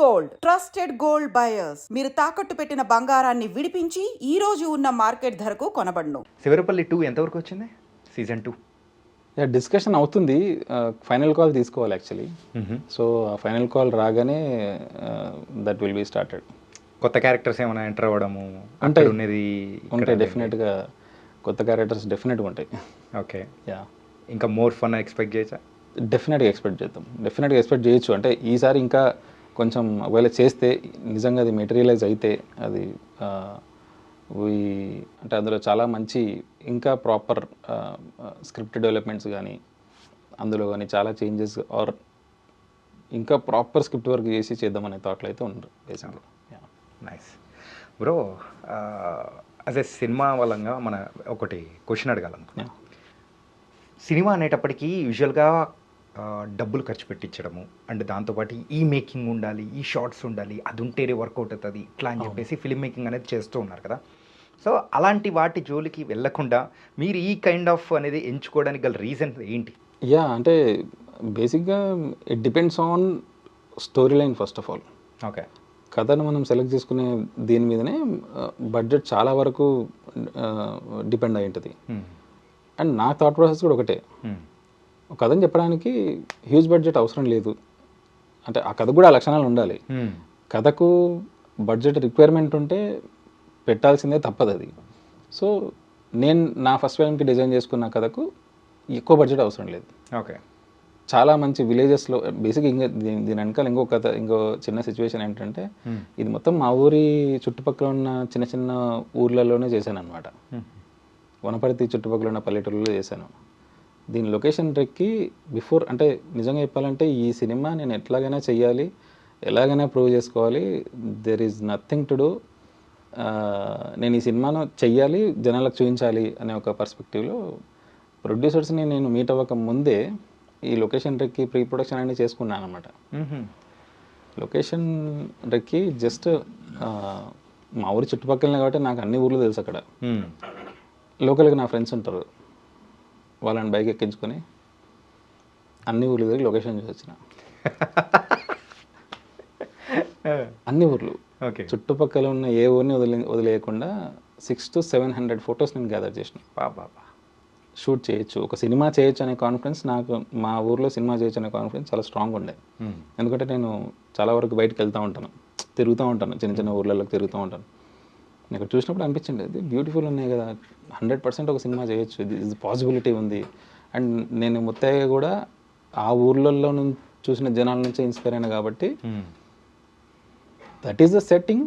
Gold trusted gold buyers మీరు తాకట్టు పెట్టిన బంగారాన్ని విడిపించి ఈ రోజు ఉన్న మార్కెట్ ధరకు కొనబడును. శివరపల్లి 2 ఎంతవరకు వచ్చింది సీజన్ 2? డిస్కషన్ అవుతుంది. ఫైనల్ కాల్ తీసుకోవాలి యాక్చువల్లీ. సో ఆ ఫైనల్ కాల్ రాగానే దట్ విల్ బీ స్టార్టెడ్. కొత్త క్యారెక్టర్స్ ఏమైనా ఎంటర్ అవ్వడము ఉంటాయి ఉన్నది ఉంటాయి డెఫినెట్గా కొత్త క్యారెక్టర్స్ డెఫినెట్గా ఉంటాయి. ఓకే, యా ఇంకా మోర్ ఫన్ ఎక్స్పెక్ట్ చేయొచ్చా? డెఫినెట్గా ఎక్స్పెక్ట్ చేద్దాం, డెఫినెట్గా ఎక్స్పెక్ట్ చేయొచ్చు. అంటే ఈసారి ఇంకా కొంచెం ఒకవేళ చేస్తే నిజంగా అది మెటీరియలైజ్ అయితే అది అంటే అందులో చాలా మంచి ఇంకా ప్రాపర్ స్క్రిప్ట్ డెవలప్మెంట్స్ కానీ అందులో కానీ చాలా చేంజెస్ ఆర్ ఇంకా ప్రాపర్ స్క్రిప్ట్ వర్క్ చేసి చేద్దామనే థాట్లో అయితే ఉండరు బేసిక్గా. Nice bro. As a cinema వాళ్ళంగా మన ఒకటి క్వశ్చన్ అడగాలనుకున్నా. సినిమా అనేటప్పటికీ యూజువల్గా డబ్బులు ఖర్చు పెట్టించడము అండ్ దాంతోపాటు ఈ మేకింగ్ ఉండాలి, ఈ షార్ట్స్ ఉండాలి, అది ఉంటేనే వర్కౌట్ అవుతుంది ఇట్లా అని చెప్పేసి ఫిల్మ్ మేకింగ్ అనేది చేస్తూ ఉన్నారు కదా. సో అలాంటి వాటి జోలికి వెళ్ళకుండా మీరు ఈ కైండ్ ఆఫ్ అనేది ఎంచుకోవడానికి గల రీజన్ ఏంటి? యా అంటే బేసిక్గా it depends on story line first of all. Okay, కథను మనం సెలెక్ట్ చేసుకునే దీని మీదనే బడ్జెట్ చాలా వరకు డిపెండ్ అయి ఉంటుంది. అండ్ నా థాట్ ప్రాసెస్ కూడా ఒకటే, కథని చెప్పడానికి హ్యూజ్ బడ్జెట్ అవసరం లేదు. అంటే ఆ కథ కూడా ఆ లక్షణాలు ఉండాలి. కథకు బడ్జెట్ రిక్వైర్మెంట్ ఉంటే పెట్టాల్సిందే, తప్పదు అది. సో నేను నా ఫస్ట్ ఫిల్మ్కి డిజైన్ చేసుకున్న కథకు ఎక్కువ బడ్జెట్ అవసరం లేదు. ఓకే, చాలా మంచి విలేజెస్లో బేసిక్ ఇంకా దీని వెనకాల ఇంకో కథ, ఇంకో చిన్న సిచ్యువేషన్ ఏంటంటే ఇది మొత్తం మా ఊరి చుట్టుపక్కల ఉన్న చిన్న చిన్న ఊర్లలోనే చేశాను అనమాట. వనపర్తి చుట్టుపక్కల ఉన్న పల్లెటూరులో చేశాను. దీని లొకేషన్ ట్రెక్కి బిఫోర్ అంటే నిజంగా చెప్పాలంటే ఈ సినిమా నేను ఎట్లాగైనా చెయ్యాలి, ఎలాగైనా ప్రూవ్ చేసుకోవాలి, there is nothing to do. నేను ఈ సినిమాను చెయ్యాలి, జనాలకు చూపించాలి అనే ఒక పర్స్పెక్టివ్లో ప్రొడ్యూసర్స్ని నేను మీట్ అవ్వక ముందే ఈ లొకేషన్ ట్రెక్కి ప్రీ ప్రొడక్షన్ అనేది చేసుకున్నాను అనమాట. లొకేషన్ ట్రెక్కి జస్ట్ మా ఊరి చుట్టుపక్కలనే కాబట్టి నాకు అన్ని ఊర్లు తెలుసు. అక్కడ లోకల్గా నా ఫ్రెండ్స్ ఉంటారు, వాళ్ళని బైక్ ఎక్కించుకొని అన్ని ఊర్లు తిరిగి లొకేషన్ చూసి వచ్చిన. అన్ని ఊర్లు చుట్టుపక్కల ఉన్న ఏ ఊరిని వదిలేయకుండా 600 to 700 ఫొటోస్ నేను గ్యాదర్ చేసిన. బాబా షూట్ చేయొచ్చు, ఒక సినిమా చేయొచ్చు అనే కాన్ఫిడెన్స్ నాకు, మా ఊర్లో సినిమా చేయొచ్చు అనే కాన్ఫిడెన్స్ చాలా స్ట్రాంగ్ ఉండే. ఎందుకంటే నేను చాలా వరకు బయటకు వెళ్తూ ఉంటాను, తిరుగుతూ ఉంటాను, చిన్న చిన్న ఊర్లలోకి తిరుగుతూ ఉంటాను. ఇక్కడ చూసినప్పుడు అనిపించింది ఇది బ్యూటిఫుల్ ఉన్నాయి కదా, 100% ఒక సినిమా చేయొచ్చు, ఇది పాసిబిలిటీ ఉంది. అండ్ నేను మొత్తగా కూడా ఆ ఊర్లలో నుంచి చూసిన జనాల నుంచే ఇన్స్పైర్ అయినా కాబట్టి that is the setting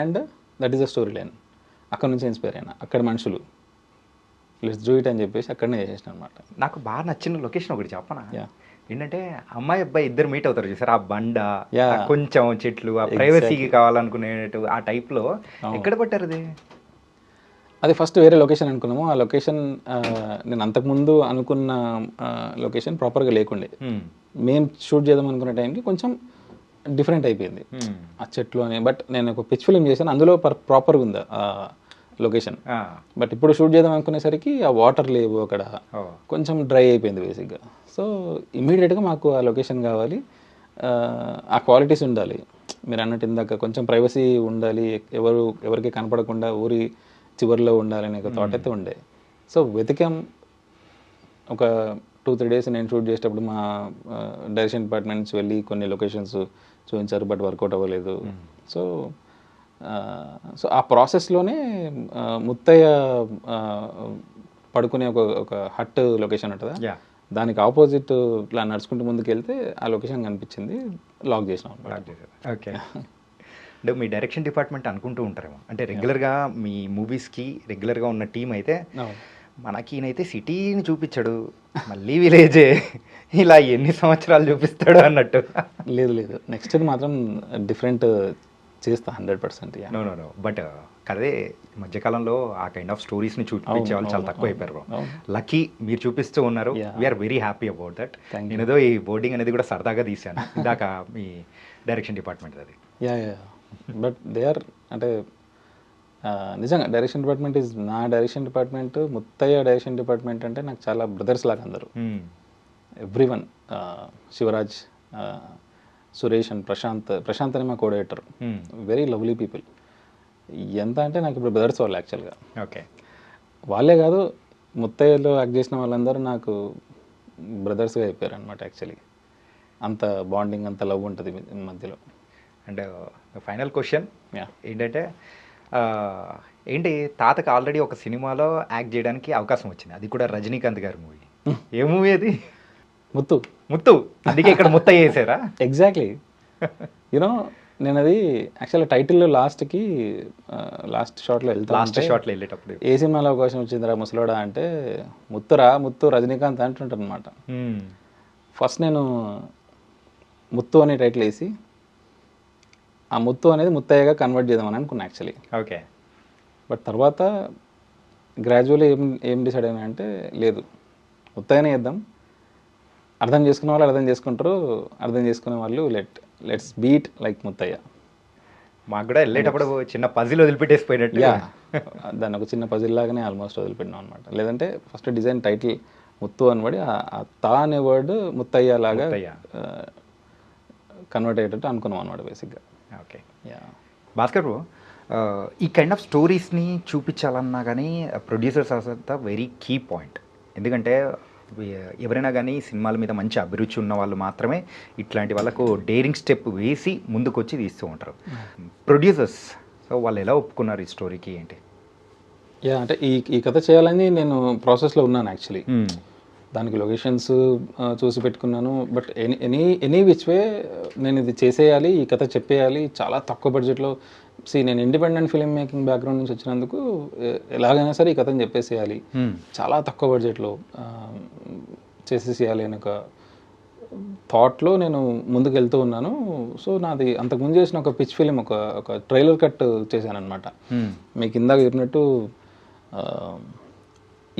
and that is the story line. అక్కడ నుంచే ఇన్స్పైర్ అయినా, అక్కడ మనుషులు లెట్స్ డూ ఇట్ అని చెప్పేసి అక్కడనే చేసేసిన అనమాట. నాకు బాగా నచ్చిన లొకేషన్ ఒకటి చెప్పనా, ఏంటంటే అమ్మాయి అబ్బాయి ఇద్దరు మీట్ అవుతారు చూసారు, ఆ బండ కొంచెం చెట్లు, ఆ ప్రైవసీకి కావాలనుకునేటు ఆ టైప్లో ఎక్కడ పట్టారు అది? అది ఫస్ట్ వేరే లొకేషన్ అనుకున్నాము. ఆ లొకేషన్ నేను అంతకుముందు అనుకున్న లొకేషన్ ప్రాపర్గా లేకుండే. మేము షూట్ చేద్దాం అనుకునే టైంకి కొంచెం డిఫరెంట్ అయిపోయింది ఆ చెట్లు అని. బట్ నేను ఒక పిచ్ ఫిల్మ్ చేశాను, అందులో ప్రాపర్గా ఉంది ఆ లొకేషన్. బట్ ఇప్పుడు షూట్ చేద్దాం అనుకునేసరికి ఆ వాటర్ లేవు, అక్కడ కొంచెం డ్రై అయిపోయింది బేసిక్గా. సో ఇమీడియట్గా మాకు ఆ లొకేషన్ కావాలి, ఆ క్వాలిటీస్ ఉండాలి. మీరు అన్నట్టు ఇందాక కొంచెం ప్రైవసీ ఉండాలి, ఎవరికి కనపడకుండా ఊరి చివరిలో ఉండాలి అనే ఒక థాట్ అయితే ఉండే. సో వెతికాం. ఒక 2-3 days నేను షూట్ చేసేటప్పుడు మా డైరెక్షన్ డిపార్ట్మెంట్స్ వెళ్ళి కొన్ని లొకేషన్స్ చూపించారు, బట్ వర్కౌట్ అవ్వలేదు. సో ఆ ప్రాసెస్లోనే ముత్తయ్య పడుకునే ఒక హట్ లొకేషన్ ఉంటుందా, దానికి ఆపోజిట్ ఇట్లా నడుచుకుంటూ ముందుకు వెళ్తే ఆ లొకేషన్ కనిపించింది, లాక్ చేసినాం. ఓకే, అంటే మీ డైరెక్షన్ డిపార్ట్మెంట్ అనుకుంటూ ఉంటారేమో, అంటే రెగ్యులర్గా మీ మూవీస్కి రెగ్యులర్గా ఉన్న టీం అయితే మనకి ఈయనైతే సిటీని చూపించాడు, మళ్ళీ విలేజే, ఇలా ఎన్ని సంవత్సరాలు చూపిస్తాడు అన్నట్టు. లేదు లేదు, నెక్స్ట్ మాత్రం డిఫరెంట్ చేస్తా 100%. నో బట్ కదే మధ్యకాలంలో ఆ కైండ్ ఆఫ్ స్టోరీస్ని చూపించే వాళ్ళు చాలా తక్కువ అయిపోయారు. లక్కీ మీరు చూపిస్తూ ఉన్నారు, we are very happy about that. నేనేదో ఈ బోర్డింగ్ అనేది కూడా సరదాగా తీశాను ఇందాక మీ డైరెక్షన్ డిపార్ట్మెంట్ అది. బట్ దే ఆర్ అంటే నిజంగా డైరెక్షన్ డిపార్ట్మెంట్ ఈజ్ నా direction department, Muthaiah direction department అంటే నాకు చాలా బ్రదర్స్ లాగా అందరూ. Every one, Shivaraj, Suresh and Prashanth అని మా కోఆర్డినేటర్, వెరీ లవ్లీ పీపుల్. ఎంత అంటే నాకు ఇప్పుడు బ్రదర్స్ వాళ్ళు యాక్చువల్గా. ఓకే. వాళ్ళే కాదు, ముత్తయ్యలో యాక్ట్ చేసిన వాళ్ళందరూ నాకు బ్రదర్స్గా అయిపోయారు అనమాట యాక్చువల్లీ. అంత బాండింగ్, అంత లవ్ ఉంటుంది మధ్యలో. అండ్ ఫైనల్ క్వశ్చన్ యా, ఏంటంటే ఏంటి తాతకు ఆల్రెడీ ఒక సినిమాలో యాక్ట్ చేయడానికి అవకాశం వచ్చింది, అది కూడా రజనీకాంత్ గారి మూవీ. ఏ మూవీ అది? ముత్తు. అందుకే ఇక్కడ ముత్తయ్య వేసారా? ఎగ్జాక్ట్లీ. యూనో నేను అది యాక్చువల్లీ టైటిల్లో లాస్ట్ షాట్లో వెళ్ళేటప్పుడు ఏ సినిమాలో అవకాశం వచ్చిందిరా ముసలోడా అంటే ముత్తు రజనీకాంత్ అంటుంటాను అనమాట. ఫస్ట్ నేను ముత్తు అనే టైటిల్ వేసి ఆ ముత్తు అనేది ముత్తయ్యగా కన్వర్ట్ చేద్దామని అనుకున్నా యాక్చువల్లీ. ఓకే. బట్ తర్వాత గ్రాడ్యువల్లీ ఏం డిసైడ్ అయినా అంటే లేదు, ముత్తయ్యనే వేద్దాం, అర్థం చేసుకునే వాళ్ళు అర్థం చేసుకుంటారు, అర్థం చేసుకునే వాళ్ళు లెట్స్ బీట్ లైక్ ముత్తయ్య. మాకు కూడా వెళ్ళేటప్పుడు చిన్న పజిల్ వదిలిపెట్టేసిపోయినట్టు. యా, దాన్ని ఒక చిన్న పజిల్ లాగానే ఆల్మోస్ట్ వదిలిపెట్టినాం అనమాట. లేదంటే ఫస్ట్ డిజైన్ టైటిల్ ముత్తు అనబడి ఆ తా అనే వర్డ్ ముత్తయ్య లాగా కన్వర్ట్ అయ్యేటట్టు అనుకున్నాం అనమాట బేసిక్గా. ఓకే. యా, భాస్కర్ బ్రో, ఈ కైండ్ ఆఫ్ స్టోరీస్ని చూపించాలన్నా కానీ producers are the very key point. ఎందుకంటే ఎవరైనా కానీ సినిమాల మీద మంచి అభిరుచి ఉన్న వాళ్ళు మాత్రమే ఇట్లాంటి వాళ్ళకు డేరింగ్ స్టెప్ వేసి ముందుకొచ్చి తీస్తూ ఉంటారు. ప్రొడ్యూసర్స్ సో వాళ్ళు ఎలా ఒప్పుకున్నారు ఈ స్టోరీకి ఏంటి? యా, అంటే ఈ కథ చేయాలని నేను ప్రాసెస్లో ఉన్నాను యాక్చువల్లీ. దానికి లొకేషన్స్ చూసి పెట్టుకున్నాను. బట్ ఎనీ విచ్ వే నేను ఇది చేసేయాలి, ఈ కథ చెప్పేయాలి చాలా తక్కువ బడ్జెట్లో. నేను ఇండిపెండెంట్ ఫిల్మ్ మేకింగ్ బ్యాక్గ్రౌండ్ నుంచి వచ్చినందుకు ఎలాగైనా సరే ఈ కథను చెప్పేసేయాలి, చాలా తక్కువ బడ్జెట్లో చేసేసేయాలి అని ఒక థాట్లో నేను ముందుకు వెళ్తూ ఉన్నాను. సో నాది అంతకుముందు చేసిన ఒక పిచ్ ఫిలిం, ఒక ట్రైలర్ కట్ చేశాను అనమాట. మీకు ఇందాక చెప్పినట్టు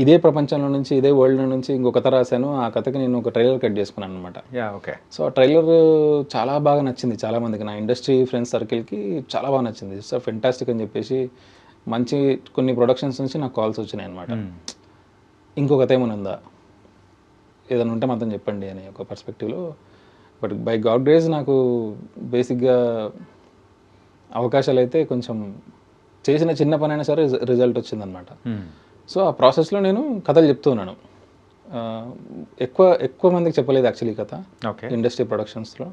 ఇదే ప్రపంచంలో నుంచి, ఇదే వరల్డ్ నుంచి ఇంకొక కథ రాశాను. ఆ కథకి నేను ఒక ట్రైలర్ కట్ చేసుకున్నాను అనమాట. ఓకే. సో ఆ ట్రైలర్ చాలా బాగా నచ్చింది చాలా మందికి, నా ఇండస్ట్రీ ఫ్రెండ్స్ సర్కిల్కి చాలా బాగా నచ్చింది. సో ఫెంటాస్టిక్ అని చెప్పేసి మంచి కొన్ని ప్రొడక్షన్స్ నుంచి నాకు కాల్స్ వచ్చినాయి అనమాట. ఇంకో కథ ఏమైనా ఉందా, ఏదైనా ఉంటే మాత్రం చెప్పండి అనే ఒక పర్స్పెక్టివ్లో. బట్ బై గాడ్ గ్రేస్ నాకు బేసిక్గా అవకాశాలు అయితే కొంచెం చేసిన చిన్న పని అయినా సరే రిజల్ట్ వచ్చిందనమాట. సో ఆ ప్రాసెస్లో నేను కథలు చెప్తూ ఉన్నాను. ఎక్కువ మందికి చెప్పలేదు యాక్చువల్లీ కథ ఇండస్ట్రీ ప్రొడక్షన్స్లో.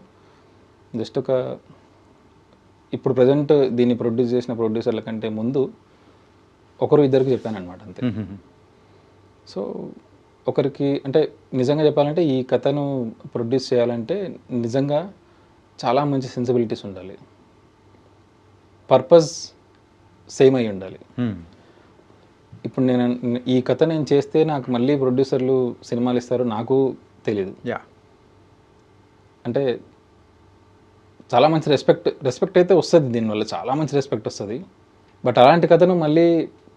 జస్ట్ ఇప్పుడు ప్రజెంట్ దీన్ని ప్రొడ్యూస్ చేసిన ప్రొడ్యూసర్ల కంటే ముందు ఇద్దరికి చెప్పాను అనమాట అంతే. సో ఒకరికి అంటే నిజంగా చెప్పాలంటే ఈ కథను ప్రొడ్యూస్ చేయాలంటే నిజంగా చాలా మంచి సెన్సిబిలిటీస్ ఉండాలి, పర్పస్ సేమ్ అయి ఉండాలి. ఇప్పుడు ఈ కథ నేను చేస్తే నాకు మళ్ళీ ప్రొడ్యూసర్లు సినిమాలు ఇస్తారు నాకు తెలీదు. అంటే చాలా మంచి రెస్పెక్ట్ అయితే వస్తుంది, దీనివల్ల చాలా మంచి రెస్పెక్ట్ వస్తుంది. బట్ అలాంటి కథను మళ్ళీ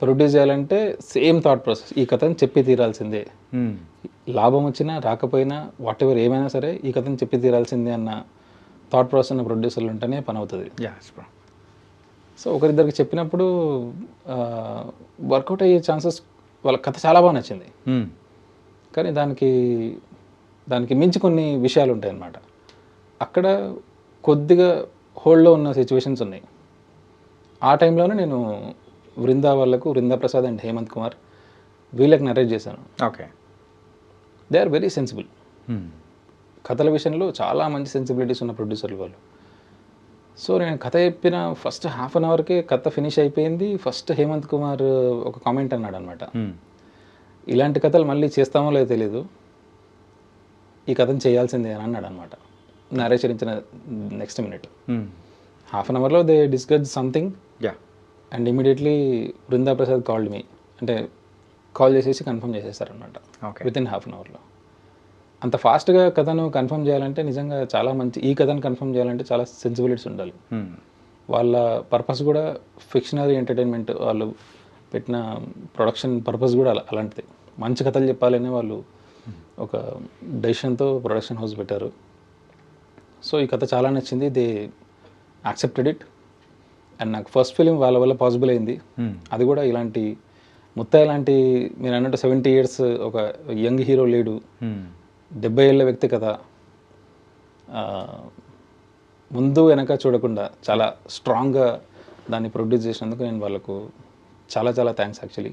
ప్రొడ్యూస్ చేయాలంటే సేమ్ థాట్ ప్రాసెస్, ఈ కథను చెప్పి తీరాల్సిందే, లాభం వచ్చినా రాకపోయినా వాట్ ఎవర్ ఏమైనా సరే ఈ కథను చెప్పి తీరాల్సిందే అన్న థాట్ ప్రాసెస్ ఉన్న ప్రొడ్యూసర్లు ఉంటేనే పని అవుతుంది. సో ఒకరిద్దరికి చెప్పినప్పుడు వర్కౌట్ అయ్యే ఛాన్సెస్, వాళ్ళ కథ చాలా బాగా నచ్చింది. కానీ దానికి మించి కొన్ని విషయాలు ఉంటాయి అన్నమాట. అక్కడ కొద్దిగా హోల్డ్లో ఉన్న సిచ్యువేషన్స్ ఉన్నాయి. ఆ టైంలోనే నేను వృందా ప్రసాద్ అండ్ హేమంత్ కుమార్ వీళ్ళకి నరేట్ చేశాను. Okay. They are very sensible. కథల విషయంలో చాలా మంచి సెన్సిబిలిటీస్ ఉన్న ప్రొడ్యూసర్లు వాళ్ళు. సో నేను కథ చెప్పిన ఫస్ట్ హాఫ్ అన్ అవర్కే కథ ఫినిష్ అయిపోయింది. ఫస్ట్ హేమంత్ కుమార్ ఒక కామెంట్ అన్నాడు అనమాట, ఇలాంటి కథలు మళ్ళీ చేస్తామో లేదో తెలీదు, ఈ కథను చేయాల్సిందే అని అన్నాడు అనమాట. నరేషన్ ఇచ్చిన నెక్స్ట్ మినిట్ హాఫ్ అన్ అవర్లో they discuss something and immediately Brinda Prasad called me, అంటే కాల్ చేసేసి కన్ఫర్మ్ చేసేసారనమాట విత్ ఇన్ హాఫ్ అన్ అవర్లో. అంత ఫాస్ట్గా కథను కన్ఫర్మ్ చేయాలంటే నిజంగా చాలా మంచి, ఈ కథను కన్ఫర్మ్ చేయాలంటే చాలా సెన్సిబిలిటీస్ ఉండాలి. వాళ్ళ పర్పస్ కూడా ఫిక్షనరీ ఎంటర్టైన్మెంట్, వాళ్ళు పెట్టిన ప్రొడక్షన్ పర్పస్ కూడా అలాంటిది, మంచి కథలు చెప్పాలనే వాళ్ళు ఒక డెసిషన్తో ప్రొడక్షన్ హౌస్ పెట్టారు. సో ఈ కథ చాలా నచ్చింది, దే యాక్సెప్టెడ్ ఇట్. అండ్ నాకు ఫస్ట్ ఫిలిం వాళ్ళ వల్ల పాసిబుల్ అయింది. అది కూడా ఇలాంటి ముత్తయ్య లాంటి మీరు అన్నట్టు 70 years ఒక యంగ్ హీరో లేడు, 70 ఏళ్ళ వ్యక్తి కదా, ముందు వెనక చూడకుండా చాలా స్ట్రాంగ్గా దాన్ని ప్రొడ్యూస్ చేసినందుకు నేను వాళ్ళకు చాలా చాలా థ్యాంక్స్ యాక్చువల్లీ.